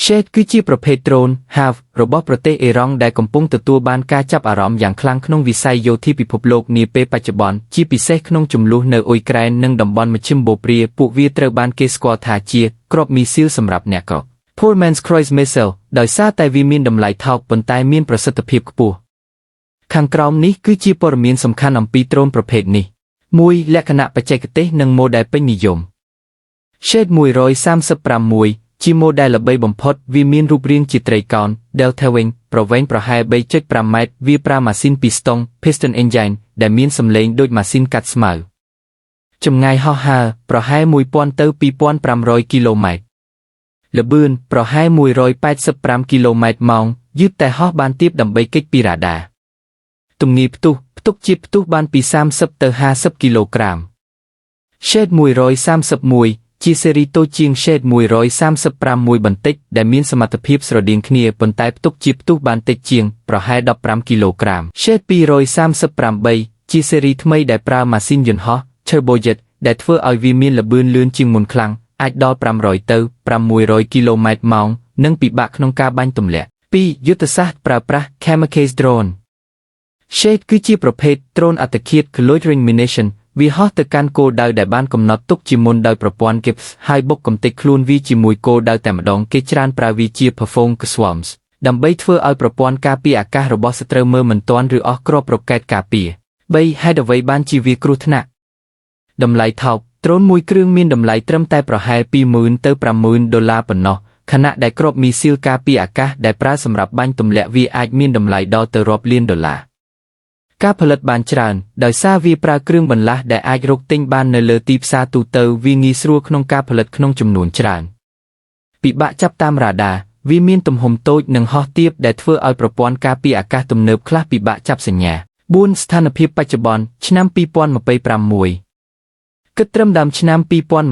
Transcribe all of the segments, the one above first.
Shade គឺជាប្រភេទ drone HAV របស់ប្រទេសអ៊ីរ៉ង់ដែលកំពុងទទួលបានការចាប់អារម្មណ៍យ៉ាងខ្លាំងក្នុងវិស័យយោធាពិភពលោកនាពេលបច្ចុប្បន្នជាពិសេសក្នុងជម្លោះនៅអ៊ុយក្រែននិងតំបន់មជ្ឈិមបូព៌ាពួកវាត្រូវបានគេស្គាល់ថាជាគ្រាប់មីស៊ីលសម្រាប់អ្នកក្រោក Poor Man's Cruise Missile ដោយសារតែវាមានតម្លៃថោកប៉ុន្តែមានប្រសិទ្ធភាពខ្ពស់ខាងក្រោមនេះគឺជាព័ត៌មានសំខាន់អំពីដ្រូនប្រភេទនេះ 1. លក្ខណៈបច្ចេកទេសនិងម៉ូដែលពេញនិយម Shade 135 ជាម៉ូដែលល្បីបំផុតវាមានរូបរាងជាត្រីកោណ Delta Wing ប្រវែងប្រហែល 3.5 ម៉ែត្រវាប្រើម៉ាស៊ីនពីស្តុង Piston Engine ដែលមានសំឡេងដូចម៉ាស៊ីនកាត់ស្មៅចម្ងាយហោះហើរប្រហែល 1000 ទៅ 2500 គីឡូម៉ែត្រល្បឿនប្រហែល 185 គីឡូម៉ែត្រម៉ោងយឺតតែហោះបានទាបដើម្បីគេចពីរ៉ាដាទំងាយផ្ទុះផ្ទុកជាតិផ្ទុះបានពី30ទៅ50គីឡូក្រាម Shade 131ជាស៊េរីតូចជាង Shade 135មួយបន្តិចដែលមានសមត្ថភាពស្រដៀងគ្នាប៉ុន្តែផ្ទុកជាតិផ្ទុះបានតិចជាងប្រហែល15គីឡូក្រាម Shade 238ជាស៊េរីថ្មីដែលប្រើម៉ាស៊ីនយន្តហោះ Turbojet ដែលធ្វើឲ្យវាមានល្បឿនលឿនជាងមុនខ្លាំងអាចដល់500ទៅ600គីឡូម៉ែត្រម៉ោងនិងពិបាកក្នុងការបាញ់ទម្លាក់ 2. យុទ្ធសាស្ត្រប្រើប្រាស់ Kamikaze Drone Shade គឺជាប្រភេទដ្រូនអត្តឃាត Loitering Munition វាហោះទៅកាន់គោលដៅដែលបានកំណត់ទុកជាមុនដោយប្រព័ន្ធ GIPS ហើយបុកកំទេចខ្លួនវាជាមួយគោលដៅតែម្ដងគេច្រើនប្រើវាជា Perform Swarms ដើម្បីធ្វើឲ្យប្រព័ន្ធការពារអាកាសរបស់សត្រូវមើលមិនទាន់ឬអស់គ្រាប់រ៉ុកកែតការពារ 3. ហេតុអ្វីបានជាវាគ្រោះថ្នាក់តម្លៃថោកដ្រូនមួយគ្រឿងមានតម្លៃត្រឹមតែប្រហែល $20,000 ទៅ $50,000 ប៉ុណ្ណោះខណៈដែលគ្រាប់មីស៊ីលការពារអាកាសដែលប្រើសម្រាប់បាញ់ទម្លាក់វាអាចមានតម្លៃដល់ទៅរាប់លានដុល្លារការផលិតបានច្រើនដោយសារវាប្រើគ្រឿងបន្លាស់ដែលអាចរកទិញបាននៅលើទីផ្សារទូទៅវាងាយស្រួលក្នុងការផលិតក្នុងចំនួនច្រើនពិបាកចាប់តាមរ៉ាដាវាមានទំហំតូចនិងហោះទាបដែលធ្វើឲ្យប្រព័ន្ធការពារអាកាសទំនើបខ្លះពិបាកចាប់សញ្ញា 4. ស្ថានភាពបច្ចុប្បន្នឆ្នាំ2026គិតត្រឹមដើមឆ្នាំ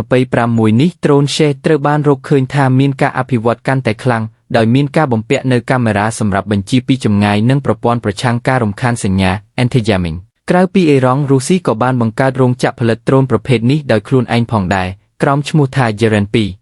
2026នេះដ្រូន Shade ត្រូវបានរកឃើញថាមានការអភិវឌ្ឍកាន់តែខ្លាំងដោយមានការបំពាក់នូវកាមេរ៉ាសម្រាប់បញ្ជាពីចម្ងាយនិងប្រព័ន្ធប្រឆាំងការរំខានសញ្ញា Anti-jamming ក្រៅពីអ៊ីរ៉ង់រុស្ស៊ីក៏បានបង្កើតរោងចក្រផលិតដ្រូនប្រភេទនេះដោយខ្លួនឯងផងដែរក្រោមឈ្មោះថា Geran 2